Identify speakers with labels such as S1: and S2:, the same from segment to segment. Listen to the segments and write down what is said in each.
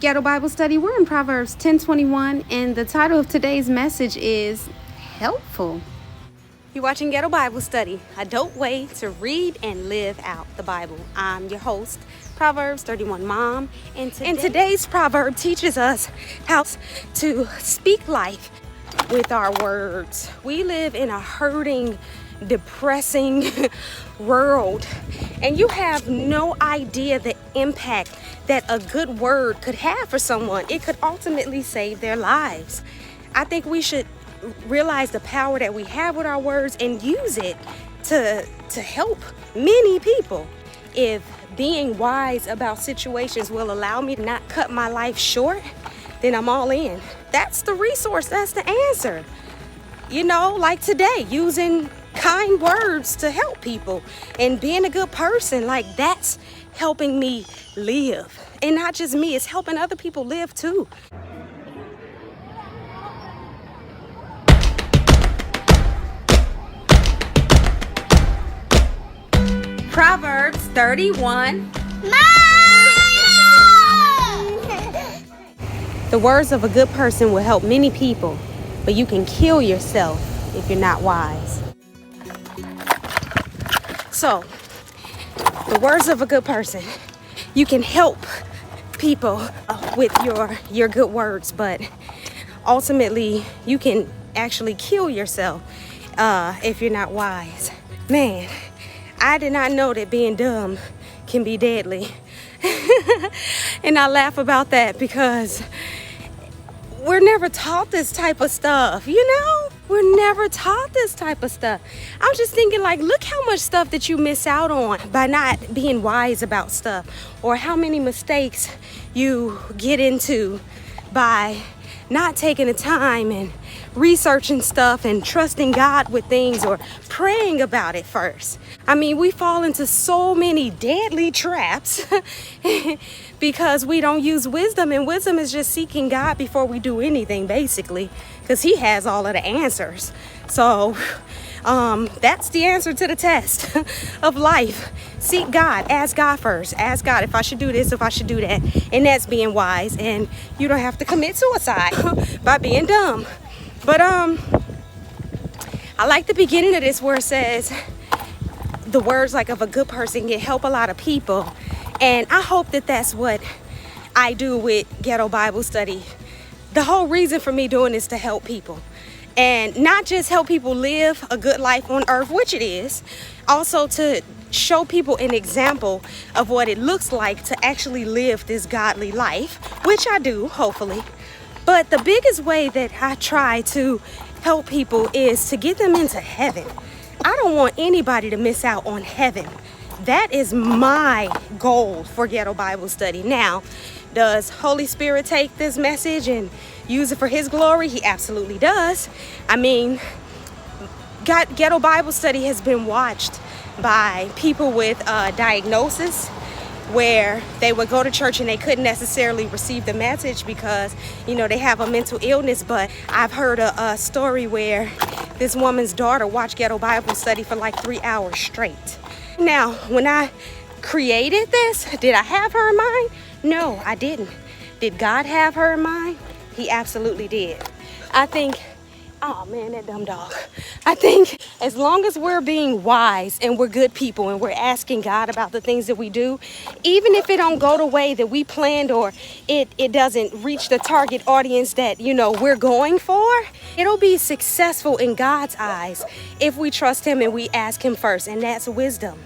S1: Ghetto Bible Study. We're in Proverbs 10:21, and the title of today's message is Helpful. You're watching Ghetto Bible Study, a dope way to read and live out the Bible. I'm your host, Proverbs 31 Mom, and today's proverb teaches us how to speak life with our words. We live in a hurting, depressing world, and you have no idea the impact that a good word could have for someone. It could ultimately save their lives. I think we should realize the power that we have with our words and use it to help many people. If being wise about situations will allow me to not cut my life short, then I'm all in. That's the resource, that's the answer. You know, like today, using kind words to help people and being a good person, like that's helping me live. And not just me, it's helping other people live too. Proverbs 31. The words of a good person will help many people, but you can kill yourself if you're not wise. So, the words of a good person, you can help people with your good words, but ultimately you can actually kill yourself if you're not wise. Man, I did not know that being dumb can be deadly. And I laugh about that because we're never taught this type of stuff, you know? We're never taught this type of stuff. I'm just thinking, like, look how much stuff that you miss out on by not being wise about stuff, or how many mistakes you get into by not taking the time and researching stuff and trusting God with things or praying about it first. I mean, we fall into so many deadly traps because we don't use wisdom, and wisdom is just seeking God before we do anything, basically, because He has all of the answers. So that's the answer to the test of life. Seek God, ask God first. Ask God if I should do this, if I should do that. And that's being wise. And you don't have to commit suicide by being dumb. But I like the beginning of this where it says the words like of a good person can help a lot of people. And I hope that that's what I do with Ghetto Bible Study. The whole reason for me doing this is to help people. And not just help people live a good life on earth, which it is, also to show people an example of what it looks like to actually live this godly life, which I do, hopefully. But the biggest way that I try to help people is to get them into heaven. I don't want anybody to miss out on heaven. That is my goal for Ghetto Bible Study. Now, does Holy Spirit take this message and use it for His glory? He absolutely does. I mean, Ghetto Bible Study has been watched by people with diagnosis, where they would go to church and they couldn't necessarily receive the message because, you know, they have a mental illness. But I've heard a story where this woman's daughter watched Ghetto Bible Study for like 3 hours straight. Now, when I created this, did I have her in mind? No, I didn't. Did God have her in mind? He absolutely did. I think, oh man, that dumb dog. I think as long as we're being wise and we're good people and we're asking God about the things that we do, even if it don't go the way that we planned, or it doesn't reach the target audience that, you know, we're going for, it'll be successful in God's eyes if we trust Him and we ask Him first. And that's wisdom.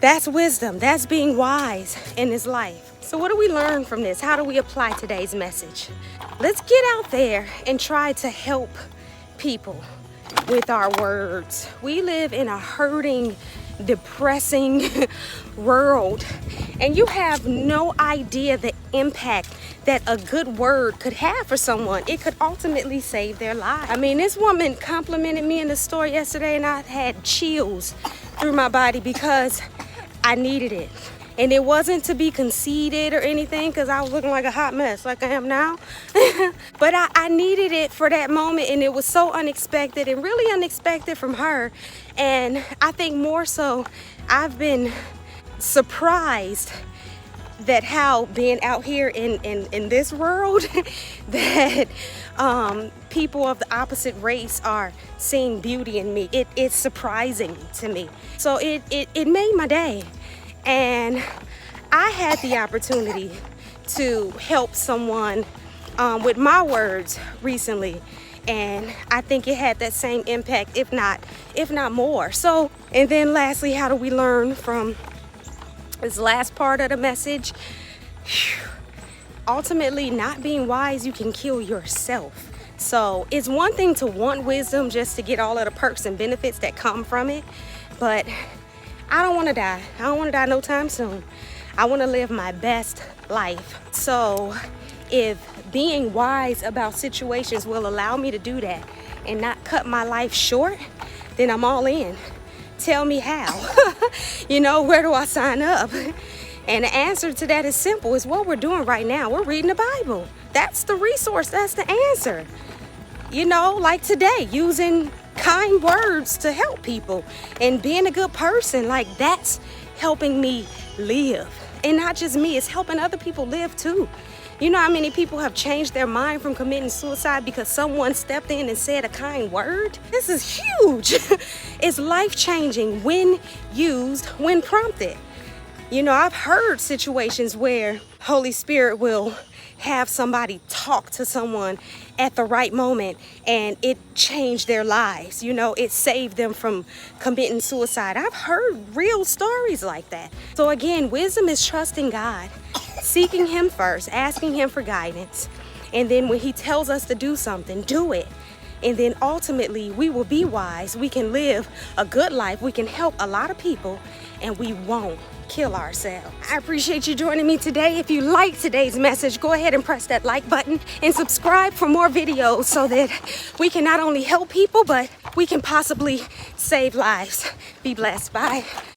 S1: That's wisdom. That's being wise in this life. So what do we learn from this? How do we apply today's message? Let's get out there and try to help people with our words. We live in a hurting, depressing world, and you have no idea the impact that a good word could have for someone. It could ultimately save their life. I mean, this woman complimented me in the store yesterday, and I had chills through my body because I needed it. And it wasn't to be conceited or anything, because I was looking like a hot mess like I am now. But I needed it for that moment, and it was so unexpected, and really unexpected from her. And I think more so, I've been surprised that how being out here in this world that people of the opposite race are seeing beauty in me. It's surprising to me. So it made my day. And I had the opportunity to help someone with my words recently. And I think it had that same impact, if not more. So, and then lastly, how do we learn from this last part of the message? Ultimately, not being wise, you can kill yourself. So it's one thing to want wisdom just to get all of the perks and benefits that come from it, but I don't want to die. I don't want to die no time soon. I want to live my best life. So if being wise about situations will allow me to do that and not cut my life short, then I'm all in. Tell me how. Where do I sign up? And the answer to that is simple. It's what we're doing right now. We're reading the Bible. That's the resource. That's the answer. Like today, using kind words to help people and being a good person, like that's helping me live. And not just me, it's helping other people live too. You know how many people have changed their mind from committing suicide because someone stepped in and said a kind word? This is huge. It's life-changing when used, when prompted. I've heard situations where Holy Spirit will have somebody talk to someone at the right moment and it changed their lives. It saved them from committing suicide. I've heard real stories like that. So again, wisdom is trusting God, seeking Him first, asking Him for guidance. And then when He tells us to do something, do it. And then ultimately we will be wise. We can live a good life. We can help a lot of people and we won't kill ourselves. I appreciate you joining me today. If you like today's message, go ahead and press that like button and subscribe for more videos so that we can not only help people, but we can possibly save lives. Be blessed. Bye.